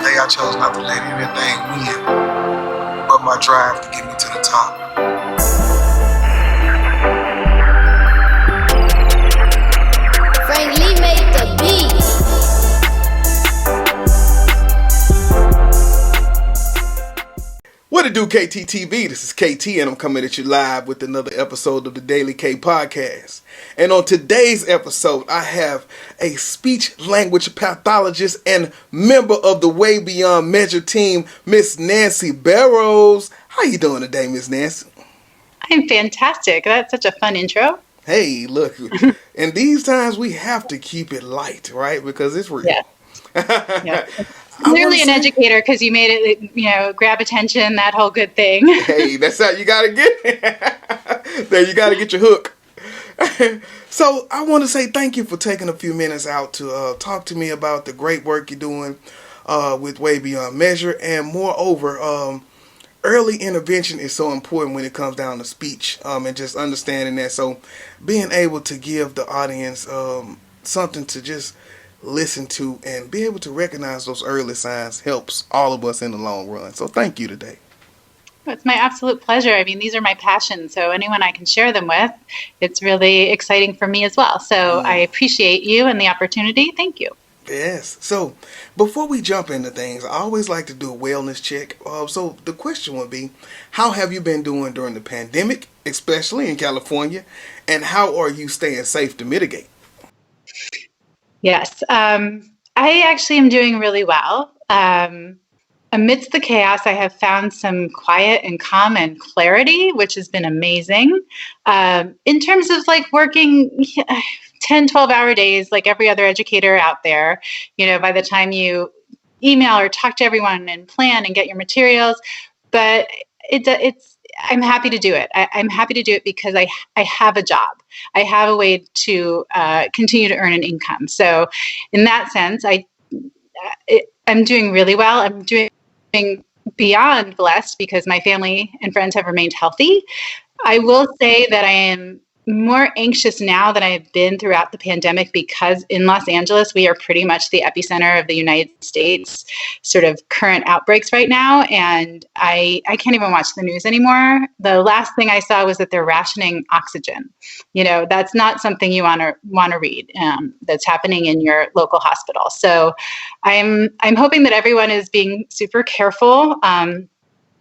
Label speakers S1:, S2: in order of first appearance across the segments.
S1: day I chose not to let anything win but my drive to get me to the top.
S2: Frank Lee made the beat.
S3: What it do, KTTV? This is KT, and I'm coming at you live with another episode of the Daily K Podcast. And on today's episode, I have a speech language pathologist and member of the Way Beyond Measure team, Miss Nancy Barrows. How you doing today, Miss Nancy?
S4: I'm fantastic. That's such a fun intro.
S3: Hey, look, in these times we have to keep it light, right? Because it's real.
S4: Yeah. Yeah. Clearly an educator, because you made it, grab attention, that whole good thing.
S3: Hey, that's how you got to get it. There, you got to get your hook. So I want to say thank you for taking a few minutes out to talk to me about the great work you're doing with Way Beyond Measure. And moreover, early intervention is so important when it comes down to speech and just understanding that. So being able to give the audience something to just listen to and be able to recognize those early signs helps all of us in the long run. So thank you today.
S4: It's my absolute pleasure. I mean, these are my passions, so anyone I can share them with, it's really exciting for me as well. So I appreciate you and the opportunity. Thank you.
S3: Yes. So before we jump into things, I always like to do a wellness check. So the question would be, how have you been doing during the pandemic, especially in California, and how are you staying safe to mitigate?
S4: Yes. I actually am doing really well. Amidst the chaos, I have found some quiet and calm and clarity, which has been amazing. In terms of working 10, 12-hour days, like every other educator out there, by the time you email or talk to everyone and plan and get your materials, but I'm happy to do it. I'm happy to do it because I have a job. I have a way to continue to earn an income. So in that sense, I'm doing really well. I'm doing beyond blessed because my family and friends have remained healthy. I will say that I am more anxious now than I have been throughout the pandemic because in Los Angeles, we are pretty much the epicenter of the United States sort of current outbreaks right now. And I can't even watch the news anymore. The last thing I saw was that they're rationing oxygen. That's not something you want to read that's happening in your local hospital. So I'm hoping that everyone is being super careful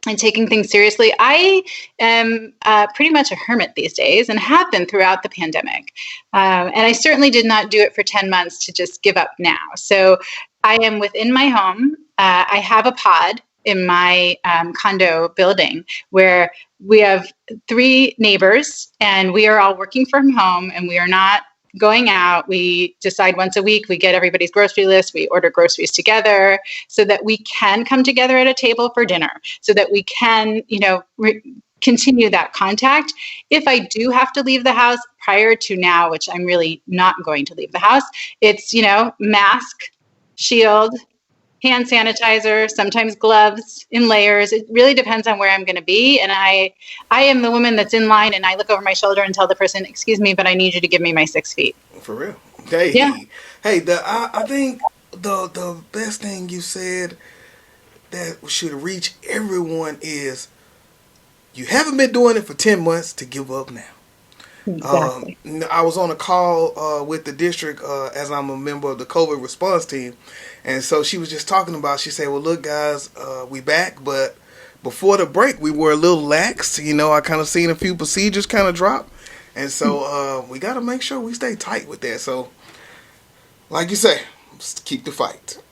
S4: and taking things seriously. I am pretty much a hermit these days and have been throughout the pandemic. And I certainly did not do it for 10 months to just give up now. So I am within my home. I have a pod in my condo building where we have 3 neighbors and we are all working from home and we are not going out. We decide once a week, we get everybody's grocery list, we order groceries together so that we can come together at a table for dinner, so that we can, continue that contact. If I do have to leave the house prior to now, which I'm really not going to leave the house, it's, mask, shield, hand sanitizer, sometimes gloves in layers. It really depends on where I'm going to be. And I am the woman that's in line and I look over my shoulder and tell the person, excuse me, but I need you to give me my 6 feet.
S3: For real. Hey,
S4: yeah.
S3: Hey, I think the best thing you said that should reach everyone is you haven't been doing it for 10 months to give up now.
S4: Exactly.
S3: I was on a call with the district as I'm a member of the COVID response team. And so she was just talking about, she said, well, look, guys, we back. But before the break, we were a little lax. I kind of seen a few procedures kind of drop. And so we got to make sure we stay tight with that. So like you say, just keep the fight.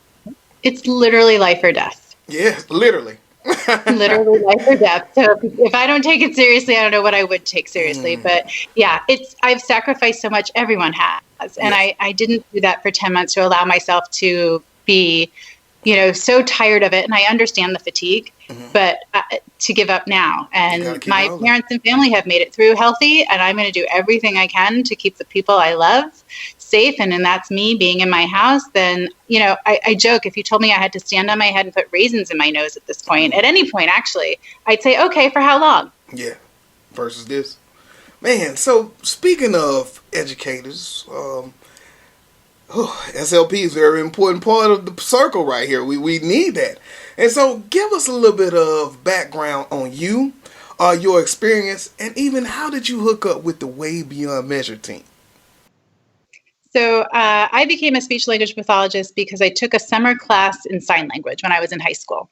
S4: It's literally life or death.
S3: Yeah, literally.
S4: Literally life or death. So if I don't take it seriously, I don't know what I would take seriously. But yeah, I've sacrificed so much. Everyone has. And yes. I didn't do that for 10 months to allow myself to be, so tired of it. And I understand the fatigue, but to give up now. And my parents and family have made it through healthy. And I'm going to do everything I can to keep the people I love safe. And that's me being in my house. Then, I joke, if you told me I had to stand on my head and put raisins in my nose at this point, at any point, actually, I'd say, okay, for how long?
S3: Yeah. Versus this. Man, so speaking of educators, Oh, SLP is a very important part of the circle right here. We need that. And so give us a little bit of background on you, your experience, and even how did you hook up with the Way Beyond Measure team?
S4: So I became a speech language pathologist because I took a summer class in sign language when I was in high school.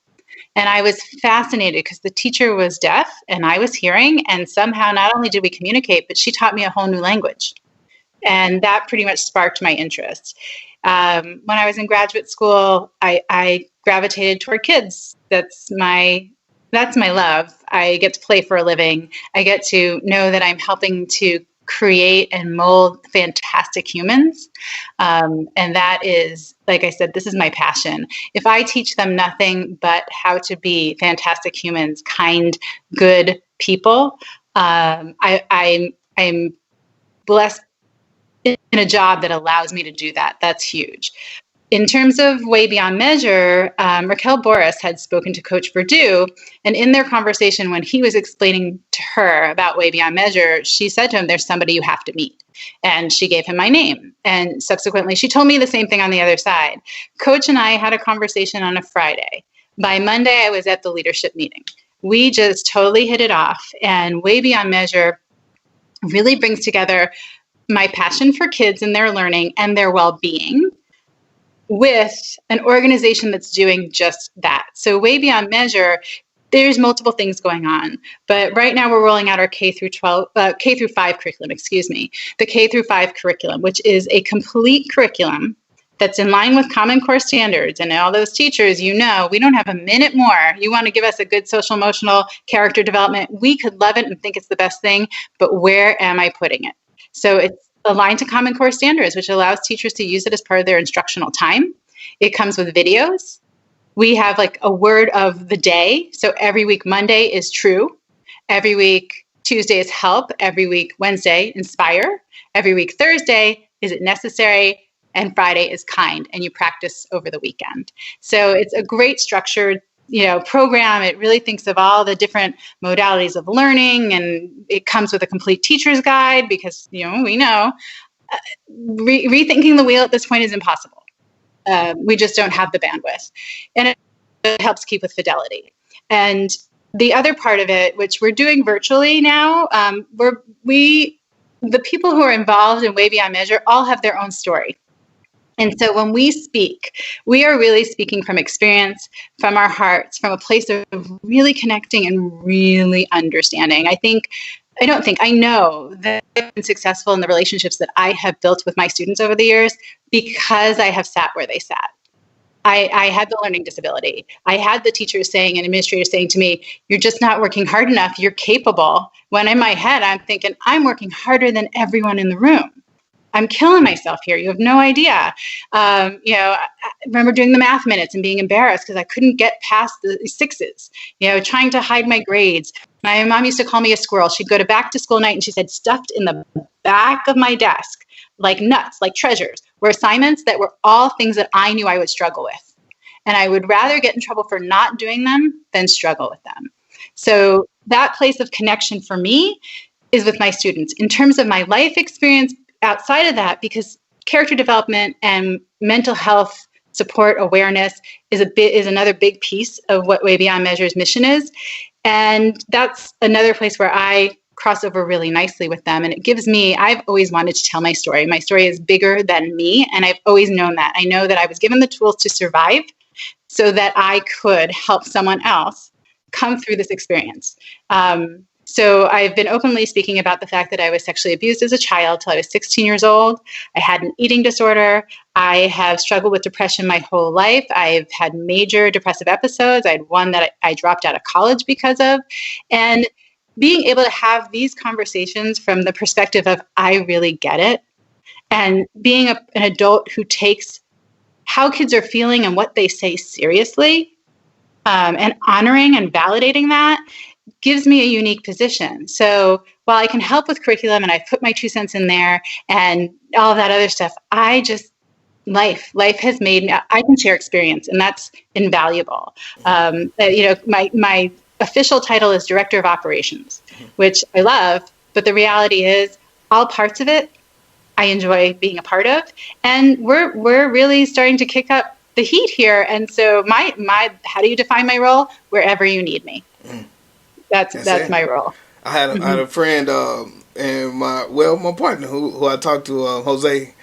S4: And I was fascinated because the teacher was deaf and I was hearing. And somehow not only did we communicate, but she taught me a whole new language. And that pretty much sparked my interest. When I was in graduate school, I gravitated toward kids. That's my love. I get to play for a living. I get to know that I'm helping to create and mold fantastic humans. And that is, like I said, this is my passion. If I teach them nothing but how to be fantastic humans, kind, good people, I'm blessed in a job that allows me to do that. That's huge. In terms of Way Beyond Measure, Raquel Boris had spoken to Coach Verdue, and in their conversation, when he was explaining to her about Way Beyond Measure, she said to him, "There's somebody you have to meet." And she gave him my name. And subsequently, she told me the same thing on the other side. Coach and I had a conversation on a Friday. By Monday, I was at the leadership meeting. We just totally hit it off. And Way Beyond Measure really brings together my passion for kids and their learning and their well-being with an organization that's doing just that. So Way Beyond Measure, there's multiple things going on, but right now we're rolling out our K through 5 curriculum, the K through 5 curriculum, which is a complete curriculum that's in line with Common Core standards. And all those teachers, we don't have a minute more. You want to give us a good social emotional character development, we could love it and think it's the best thing, but where am I putting it? So it's aligned to Common Core standards, which allows teachers to use it as part of their instructional time. It comes with videos. We have like a word of the day. So every week, Monday is true. Every week, Tuesday is help. Every week, Wednesday, inspire. Every week, Thursday, is it necessary? And Friday is kind. And you practice over the weekend. So it's a great structured program. It really thinks of all the different modalities of learning, and it comes with a complete teacher's guide because we know rethinking the wheel at this point is impossible. We just don't have the bandwidth, and it helps keep with fidelity. And the other part of it, which we're doing virtually now, the people who are involved in Way Beyond Measure all have their own story. And so when we speak, we are really speaking from experience, from our hearts, from a place of really connecting and really understanding. I know that I've been successful in the relationships that I have built with my students over the years because I have sat where they sat. I had the learning disability. I had the teachers saying and administrators saying to me, "You're just not working hard enough. You're capable." When in my head, I'm thinking, I'm working harder than everyone in the room. I'm killing myself here. You have no idea. I remember doing the math minutes and being embarrassed because I couldn't get past the sixes, trying to hide my grades. My mom used to call me a squirrel. She'd go to back to school night and she said, stuffed in the back of my desk, like nuts, like treasures, were assignments that were all things that I knew I would struggle with. And I would rather get in trouble for not doing them than struggle with them. So that place of connection for me is with my students. In terms of my life experience, outside of that, because character development and mental health support awareness is another big piece of what Way Beyond Measure's mission is. And that's another place where I cross over really nicely with them. And it gives me, I've always wanted to tell my story. My story is bigger than me. And I've always known that. I know that I was given the tools to survive so that I could help someone else come through this experience. So I've been openly speaking about the fact that I was sexually abused as a child till I was 16 years old. I had an eating disorder. I have struggled with depression my whole life. I've had major depressive episodes. I had one that I dropped out of college because of. And being able to have these conversations from the perspective of, I really get it, and being an adult who takes how kids are feeling and what they say seriously, and honoring and validating that, gives me a unique position. So while I can help with curriculum and I've put my 2 cents in there and all of that other stuff, life has made me, I can share experience, and that's invaluable. My official title is Director of Operations, which I love, but the reality is all parts of it I enjoy being a part of, and we're really starting to kick up the heat here. And so my how do you define my role? Wherever you need me.
S3: That's
S4: That's
S3: it.
S4: my role.
S3: I had
S4: Hmm.
S3: a friend and my partner who I talked to, Jose.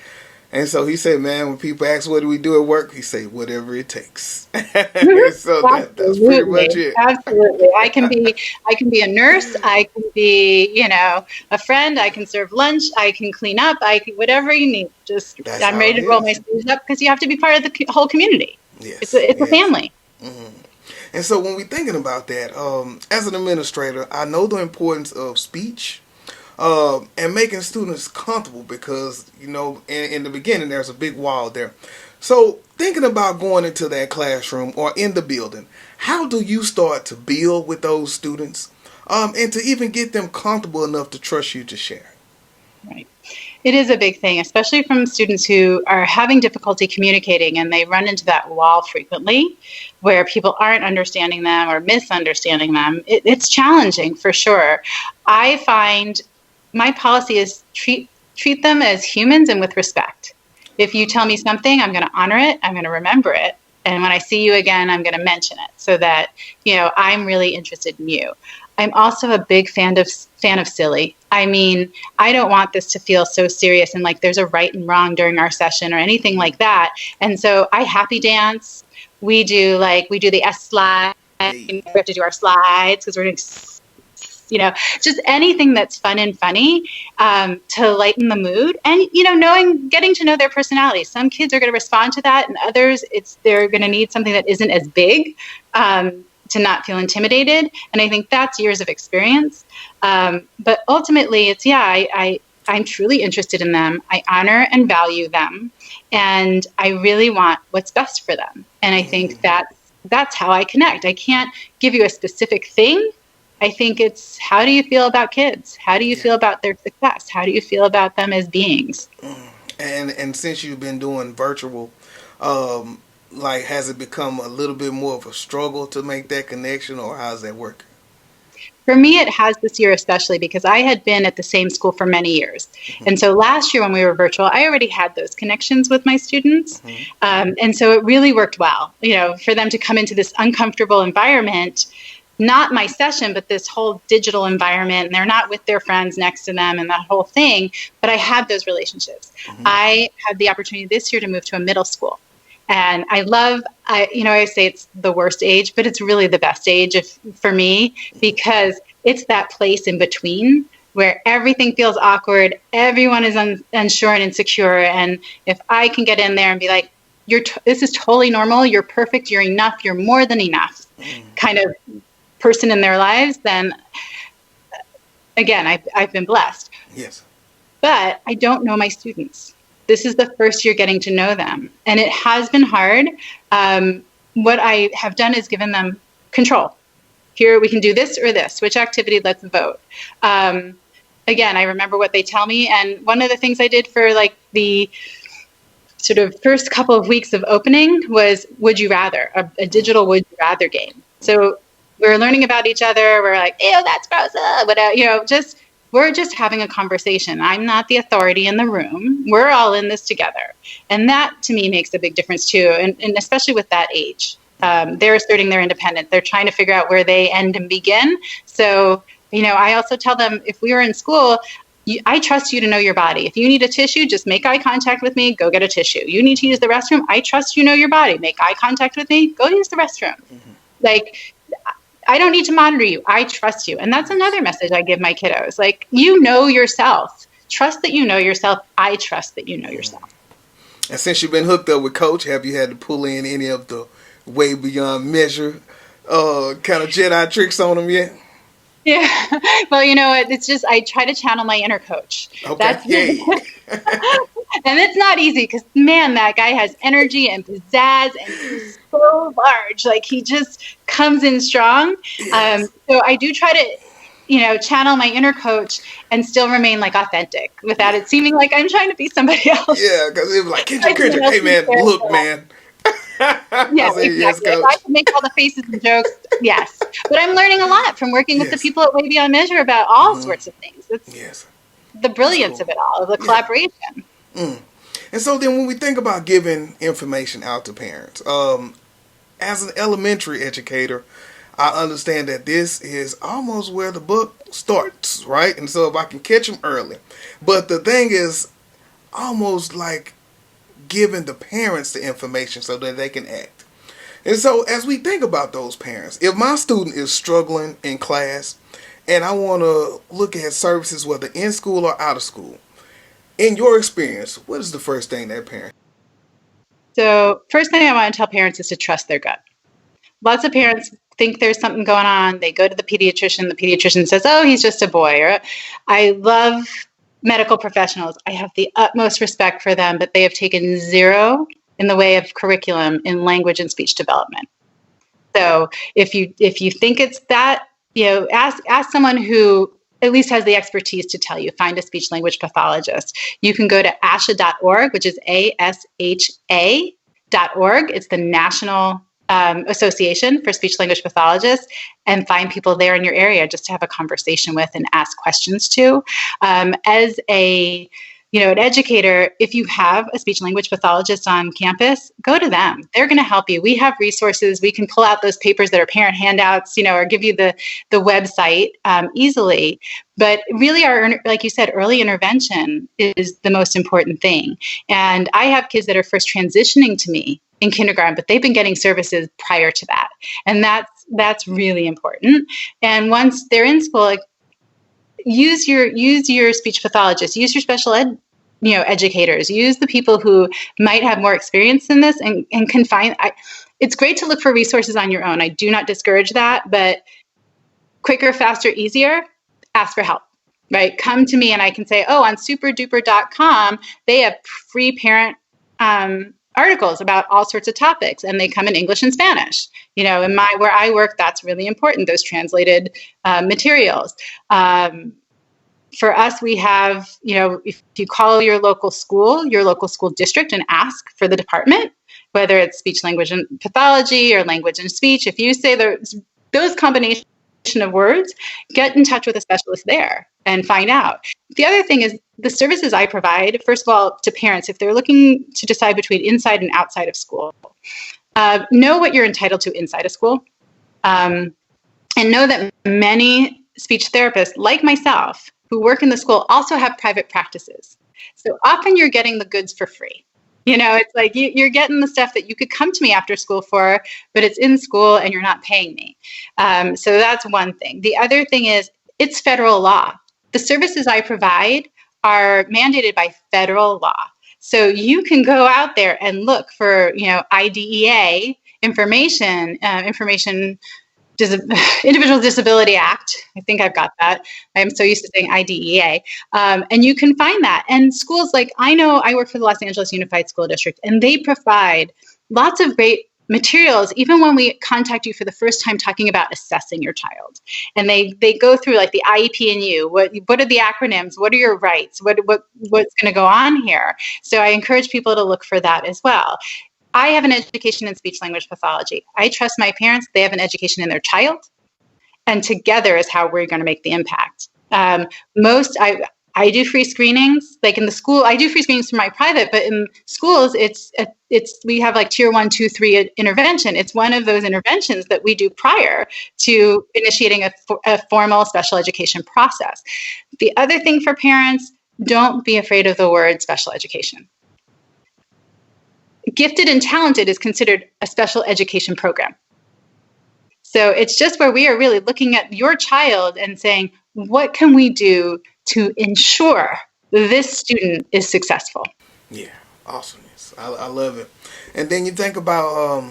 S3: And so he said, "Man, when people ask what do we do at work, he say whatever it takes." So that's pretty much
S4: Absolutely,
S3: it.
S4: absolutely. I can be a nurse. I can be, a friend. I can serve lunch. I can clean up. I can whatever you need. Just
S3: That's
S4: I'm
S3: how
S4: ready
S3: it
S4: to roll my
S3: is.
S4: sleeves up because you have to be part of the whole community. It's
S3: Yes,
S4: a it's a
S3: yes.
S4: family.
S3: And so when we're thinking about that, as an administrator, I know the importance of speech and making students comfortable because in the beginning there's a big wall there. So thinking about going into that classroom or in the building, how do you start to build with those students, and to even get them comfortable enough to trust you to share?
S4: Right. It is a big thing, especially from students who are having difficulty communicating and they run into that wall frequently where people aren't understanding them or misunderstanding them. It's challenging for sure. I find my policy is treat them as humans and with respect. If you tell me something, I'm going to honor it, I'm going to remember it. And when I see you again, I'm going to mention it so that, I'm really interested in you. I'm also a big fan of silly. I mean, I don't want this to feel so serious and like there's a right and wrong during our session or anything like that. And so I happy dance. We do the S slide.
S3: Hey,
S4: We have to do our slides because we're doing, just anything that's fun and funny, to lighten the mood. And getting to know their personalities. Some kids are going to respond to that, and others they're going to need something that isn't as big. To not feel intimidated. And I think that's years of experience. But ultimately, I'm truly interested in them. I honor and value them, and I really want what's best for them. And I think that's how I connect. I can't give you a specific thing. I think it's how do you feel about kids? How do you
S3: yeah.
S4: feel about their success? How do you feel about them as beings?
S3: And since you've been doing virtual, um, like has it become a little bit more of a struggle to make that connection, or how's that working?
S4: For me, it has this year, especially because I had been at the same school for many years. And so last year when we were virtual, I already had those connections with my students. And so it really worked well, for them to come into this uncomfortable environment, not my session, but this whole digital environment. And they're not with their friends next to them and that whole thing. But I have those relationships. I had the opportunity this year to move to a middle school. And I say it's the worst age, but it's really the best age for me because it's that place in between where everything feels awkward, everyone is unsure and insecure. And if I can get in there and be like, this is totally normal, you're perfect, you're enough, you're more than enough kind of person in their lives, then again, I've been blessed.
S3: Yes.
S4: But I don't know my students. This is the first year getting to know them. And it has been hard. What I have done is given them control. Here, we can do this or this. Which activity? Let's vote. Again, I remember what they tell me. And one of the things I did for like the sort of first couple of weeks of opening was would you rather, a digital would you rather game. So we're learning about each other. We're like, ew, that's gross. Whatever, we're just having a conversation. I'm not the authority in the room. We're all in this together. And that to me makes a big difference too. And especially with that age, they're asserting their independence. They're trying to figure out where they end and begin. So, I also tell them if we were in school, I trust you to know your body. If you need a tissue, just make eye contact with me, go get a tissue. You need to use the restroom, I trust you know your body. Make eye contact with me, go use the restroom. Like, I don't need to monitor you. I trust you. And that's another message I give my kiddos. Like, you know yourself. Trust that you know yourself. I trust that you know yourself.
S3: And since you've been hooked up with Coach, have you had to pull in any of the way beyond measure kind of Jedi tricks on them yet?
S4: Yeah. Well, it's just I try to channel my inner coach.
S3: Okay. Yay.
S4: And it's not easy because, man, that guy has energy and pizzazz and he's so large. Like, he just comes in strong.
S3: Yes.
S4: So I do try to, channel my inner coach and still remain like authentic without it seeming like I'm trying to be somebody else.
S3: Yeah, because it was like, Kendrick, hey, man, look, man.
S4: Yeah,
S3: I said, yes,
S4: exactly. If
S3: Coach.
S4: I can make all the faces and jokes, yes. But I'm learning a lot from working with the
S3: Yes.
S4: people at Way Beyond Measure about all sorts of things.
S3: Yes.
S4: the
S3: That's
S4: brilliance
S3: cool.
S4: of it all, of the
S3: Yeah.
S4: collaboration.
S3: Mm. And so then when we think about giving information out to parents, as an elementary educator, I understand that this is almost where the book starts, right? And so if I can catch them early. But the thing is almost like giving the parents the information so that they can act. And so as we think about those parents, if my student is struggling in class and I want to look at services whether in school or out of school, in your experience, what is the first thing that parent?
S4: So, first thing I want to tell parents is to trust their gut. Lots of parents think there's something going on. They go to the pediatrician says, "Oh, he's just a boy." Or, I love medical professionals. I have the utmost respect for them, but they have taken zero in the way of curriculum in language and speech development. So if you think it's that, ask someone who at least has the expertise to tell you. Find a speech language pathologist. You can go to ASHA.org, which is ASHA.org. It's the National Association for Speech Language Pathologists, and find people there in your area just to have a conversation with and ask questions to. As an educator, if you have a speech language pathologist on campus, go to them. They're going to help you. We have resources. We can pull out those papers that are parent handouts, or give you the website easily. But really, like you said, early intervention is the most important thing. And I have kids that are first transitioning to me in kindergarten, but they've been getting services prior to that. And that's really important. And once they're in school, like, use your speech pathologist, use your special ed educators, use the people who might have more experience in this and can find. It's great to look for resources on your own. I do not discourage that, but quicker, faster, easier, ask for help. Right? Come to me and I can say, oh, on superduper.com, they have free parent articles about all sorts of topics, and they come in English and Spanish. In where I work, that's really important, those translated materials. For us, we have, if you call your local school district, and ask for the department, whether it's speech, language, and pathology or language and speech, if you say those combination of words, get in touch with a specialist there and find out. The other thing is the services I provide, first of all, to parents, if they're looking to decide between inside and outside of school, know what you're entitled to inside of school, and know that many speech therapists, like myself, who work in the school also have private practices. So often you're getting the goods for free. It's like you're getting the stuff that you could come to me after school for, but it's in school and you're not paying me. So that's one thing. The other thing is it's federal law. The services I provide are mandated by federal law. So you can go out there and look for, IDEA information, Individual Disability Act. I think I've got that. I'm so used to saying IDEA. And you can find that. And schools, like, I know I work for the Los Angeles Unified School District, and they provide lots of great materials, even when we contact you for the first time talking about assessing your child. And they go through like the IEP and you, what are the acronyms? What are your rights? What's going to go on here? So I encourage people to look for that as well. I have an education in speech language pathology. I trust my parents. They have an education in their child. And together is how we're going to make the impact. I do free screenings. Like in the school, I do free screenings for my private, but in schools, we have like tier 1, 2, 3 intervention. It's one of those interventions that we do prior to initiating a formal special education process. The other thing for parents, don't be afraid of the word special education. Gifted and talented is considered a special education program. So it's just where we are really looking at your child and saying, what can we do to ensure this student is successful?
S3: Yeah, awesomeness. I love it. And then you think about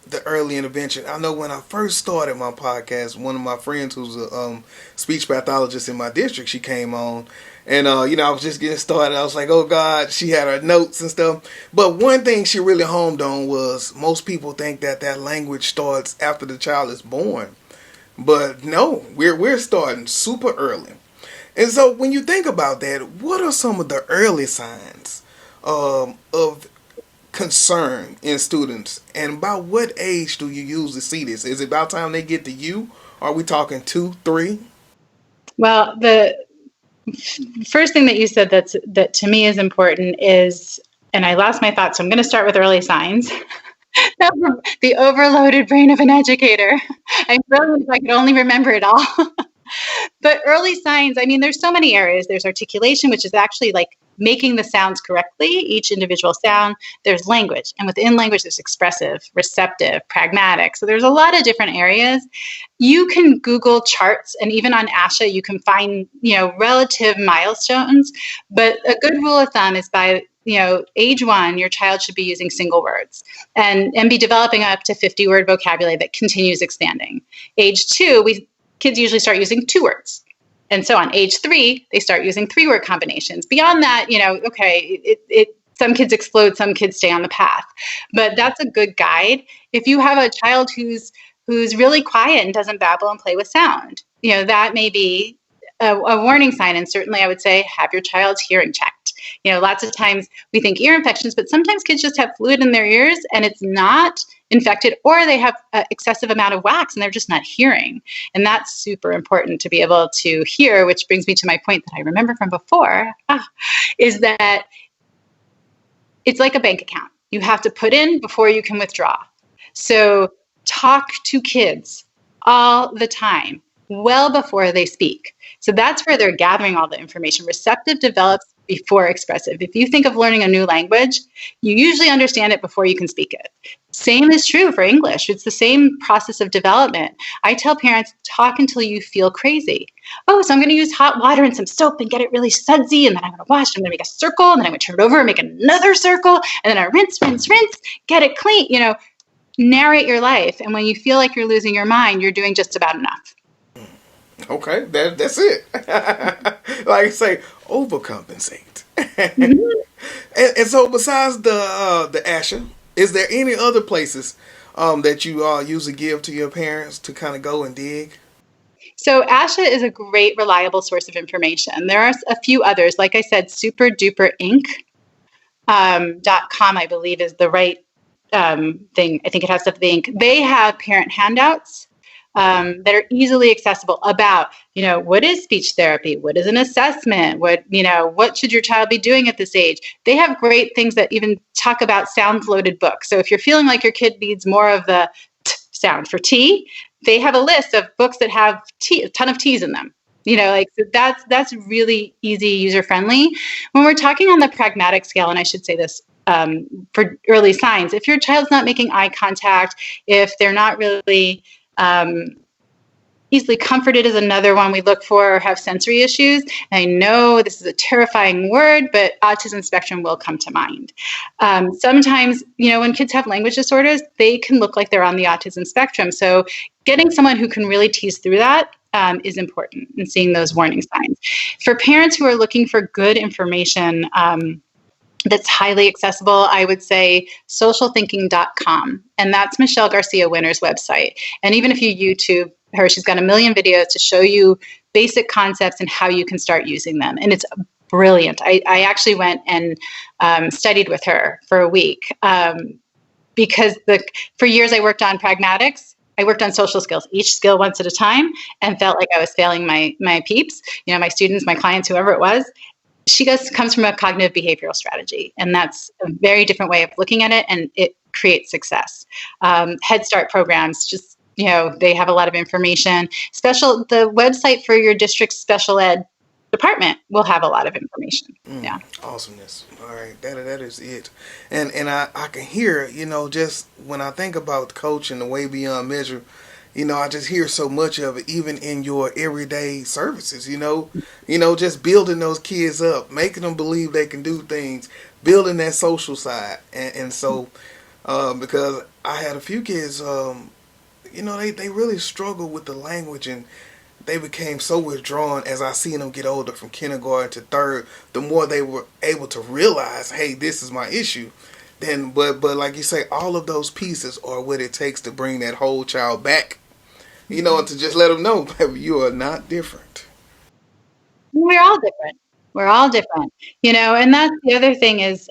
S3: the early intervention. I know when I first started my podcast, one of my friends who's a speech pathologist in my district, she came on. And, I was just getting started. I was like, oh, God, she had her notes and stuff. But one thing she really homed on was most people think that language starts after the child is born. But no, we're starting super early. And so when you think about that, what are some of the early signs of concern in students? And about what age do you usually see this? Is it about time they get to you? Are we talking 2, 3?
S4: Well, first thing that you said that to me is important is, and I lost my thoughts, so I'm going to start with early signs. The overloaded brain of an educator. I'm brilliant if I could only remember it all. But early signs, I mean, there's so many areas. There's articulation, which is actually like making the sounds correctly, each individual sound. There's language. And within language, there's expressive, receptive, pragmatic. So there's a lot of different areas. You can Google charts, and even on ASHA, you can find, relative milestones. But a good rule of thumb is by age 1, your child should be using single words and be developing up to 50-word vocabulary that continues expanding. Age 2, kids usually start using 2 words. And so on. Age 3, they start using 3-word combinations. Beyond that, some kids explode, some kids stay on the path. But that's a good guide. If you have a child who's really quiet and doesn't babble and play with sound, that may be a warning sign. And certainly I would say have your child's hearing checked. Lots of times we think ear infections, but sometimes kids just have fluid in their ears and it's not infected, or they have an excessive amount of wax and they're just not hearing. And that's super important to be able to hear, which brings me to my point that I remember from before, is that it's like a bank account. You have to put in before you can withdraw. So talk to kids all the time, well before they speak. So that's where they're gathering all the information. Receptive develops before expressive. If you think of learning a new language, you usually understand it before you can speak it. Same is true for English. It's the same process of development. I tell parents, talk until you feel crazy. Oh, so I'm going to use hot water and some soap and get it really sudsy, and then I'm going to wash, I'm going to make a circle, and then I'm going to turn it over and make another circle, and then I rinse, get it clean. Narrate your life. And when you feel like you're losing your mind, you're doing just about enough.
S3: Okay, that's it. Like I say, overcompensate. And so, besides the ASHA, is there any other places that you usually give to your parents to kind of go and dig?
S4: So ASHA is a great, reliable source of information. There are a few others. Like I said, superduperink.com, I believe, is the right thing. I think it has stuff with the ink. They have parent handouts that are easily accessible about, what is speech therapy? What is an assessment? What should your child be doing at this age? They have great things that even talk about sound-loaded books. So if you're feeling like your kid needs more of the t sound for tea, they have a list of books that have a ton of T's in them. So that's really easy, user-friendly. When we're talking on the pragmatic scale, and I should say this, for early signs, if your child's not making eye contact, if they're not really easily comforted is another one we look for, or have sensory issues. And I know this is a terrifying word, but autism spectrum will come to mind. Sometimes, when kids have language disorders, they can look like they're on the autism spectrum. So getting someone who can really tease through that is important, and seeing those warning signs. For parents who are looking for good information, that's highly accessible, I would say socialthinking.com. And that's Michelle Garcia Winner's website. And even if you YouTube her, she's got a million videos to show you basic concepts and how you can start using them. And it's brilliant. I actually went and studied with her for a week because for years I worked on pragmatics. I worked on social skills, each skill once at a time, and felt like I was failing my peeps, my students, my clients, whoever it was. She comes from a cognitive behavioral strategy, and that's a very different way of looking at it, and it creates success. Head Start programs, just, they have a lot of information. The website for your district's special ed department will have a lot of information. Yeah.
S3: Awesomeness. All right. That is it. And I can hear, just when I think about coaching the way beyond measure, I just hear so much of it, even in your everyday services, just building those kids up, making them believe they can do things, building that social side. And so, because I had a few kids, they really struggled with the language, and they became so withdrawn as I seen them get older from kindergarten to third, the more they were able to realize, hey, this is my issue. Then, but like you say, all of those pieces are what it takes to bring that whole child back. And to just let them know, baby, you are not different.
S4: We're all different. And that's the other thing is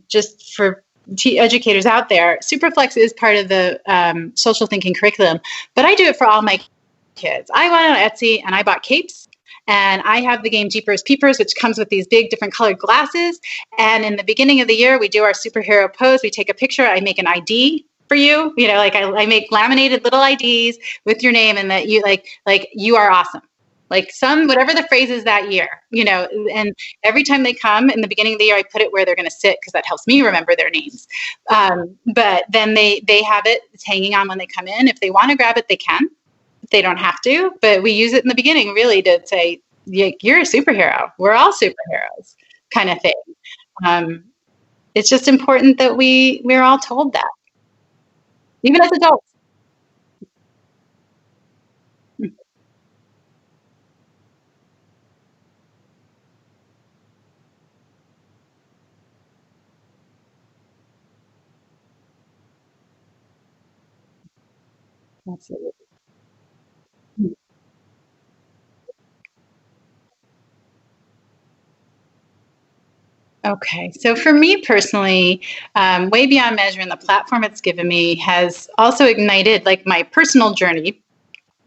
S4: just for educators out there, Superflex is part of the social thinking curriculum, but I do it for all my kids. I went on Etsy and I bought capes And I have the game Jeepers Peepers, which comes with these big different colored glasses. And in the beginning of the year, we do our superhero pose. We take a picture. I make an ID for you. You know, like I make laminated little IDs with your name, and that you like you are awesome. Like some whatever the phrase is that year, you know, and every time they come in the beginning of the year, I put it where they're going to sit because that helps me remember their names. But then they have it, it's hanging on when they come in. If they want to grab it, they can. They don't have to, but we use it in the beginning really to say, you're a superhero. We're all superheroes, kind of thing. Um, it's just important that we're all told that, even as adults. Absolutely. Okay, so for me personally, Way Beyond Measure and the platform it's given me has also ignited like my personal journey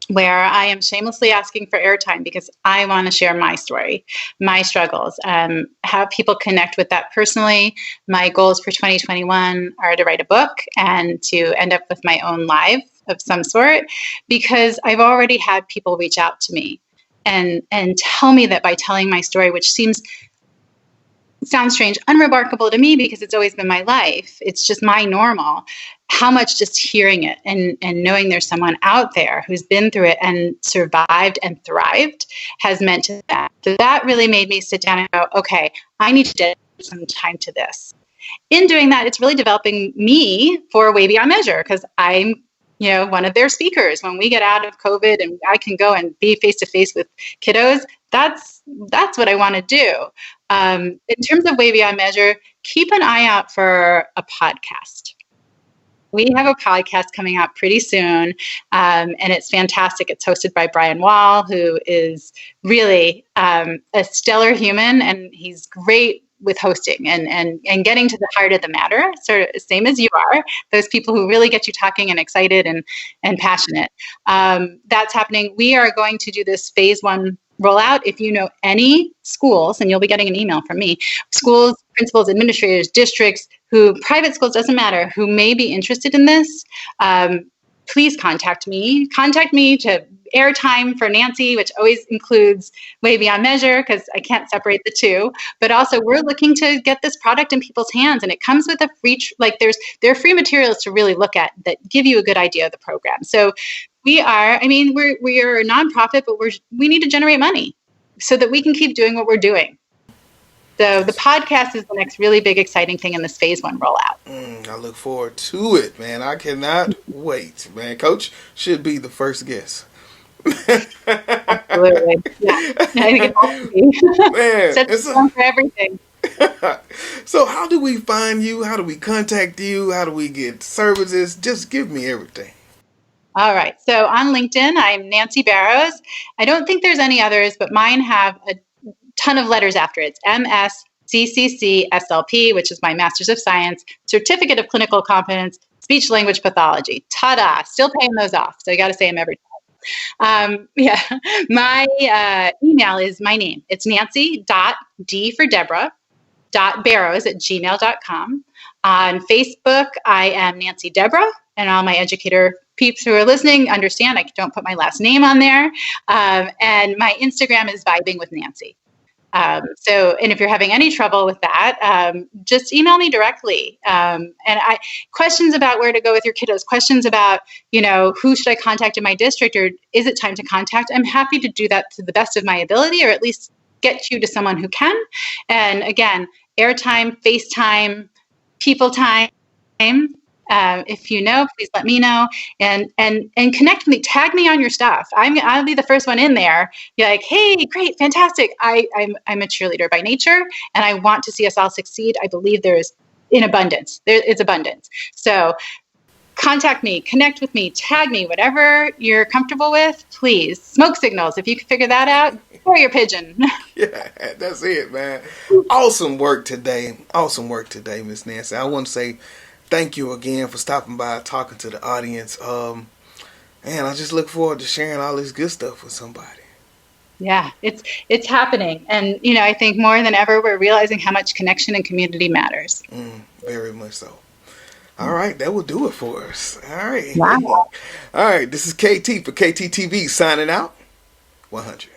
S4: where I am shamelessly asking for airtime because I want to share my story, my struggles, have people connect with that personally. My goals for 2021 are to write a book and to end up with my own live of some sort because I've already had people reach out to me and tell me that by telling my story, which sounds strange, unremarkable to me because it's always been my life. It's just my normal. How much just hearing it and knowing there's someone out there who's been through it and survived and thrived has meant to that. So that really made me sit down and go, okay, I need to dedicate some time to this. In doing that, it's really developing me for Way Beyond Measure because I'm, you know, one of their speakers. When we get out of COVID and I can go and be face to face with kiddos, that's what I want to do. In terms of Way Beyond Measure, keep an eye out for a podcast. We have a podcast coming out pretty soon, and it's fantastic. It's hosted by Brian Wall, who is really a stellar human, and he's great with hosting and getting to the heart of the matter, sort of same as you are, those people who really get you talking and excited and passionate. That's happening. We are going to do this phase one rollout. If you know any schools, and you'll be getting an email from me, schools, principals, administrators, districts, who private schools, doesn't matter, who may be interested in this, please contact me. Contact me to airtime for Nancy, which always includes Way Beyond Measure because I can't separate the two. But also, we're looking to get this product in people's hands, and it comes with a free, there are free materials to really look at that give you a good idea of the program. So we are, I mean, we are a nonprofit, but we need to generate money so that we can keep doing what we're doing. So the podcast is the next really big, exciting thing in this phase one rollout.
S3: I look forward to it, man. I cannot wait, man. Coach should be the first guest.
S4: Absolutely. Yeah. I think it has to be.
S3: Man,
S4: Set the tone for everything.
S3: so how do we find you? How do we contact you? How do we get services? Just give me everything.
S4: All right. So on LinkedIn, I'm Nancy Barrows. I don't think there's any others, but mine have a ton of letters after it. It's MSCCC which is my Master's of Science, Certificate of Clinical Competence, Speech Language Pathology. Ta-da! Still paying those off. So you got to say them every time. Yeah. My email is my name. It's Nancy.D for Deborah, .barrows@gmail.com. On Facebook, I am Nancy Deborah, and all my educator peeps who are listening understand I don't put my last name on there. And my Instagram is Vibing with Nancy. And if you're having any trouble with that, just email me directly. Questions about where to go with your kiddos, questions about, who should I contact in my district, or is it time to contact? I'm happy to do that to the best of my ability, or at least get you to someone who can. And again, airtime, FaceTime, people time. If you know, please let me know and connect with me. Tag me on your stuff. I'll be the first one in there. You're like, hey, great, fantastic. I'm a cheerleader by nature, and I want to see us all succeed. I believe there is in abundance. It's abundance. So contact me, connect with me, tag me, whatever you're comfortable with. Please, smoke signals. If you can figure that out, throw your pigeon.
S3: Yeah, that's it, man. Awesome work today. Awesome work today, Miss Nancy. I want to say thank you again for stopping by, talking to the audience. And I just look forward to sharing all this good stuff with somebody.
S4: Yeah, it's happening. And I think more than ever we're realizing how much connection and community matters.
S3: Very much so. All right, that will do it for us. All right.
S4: Wow.
S3: All right, this is KT for KTTV signing out. 100.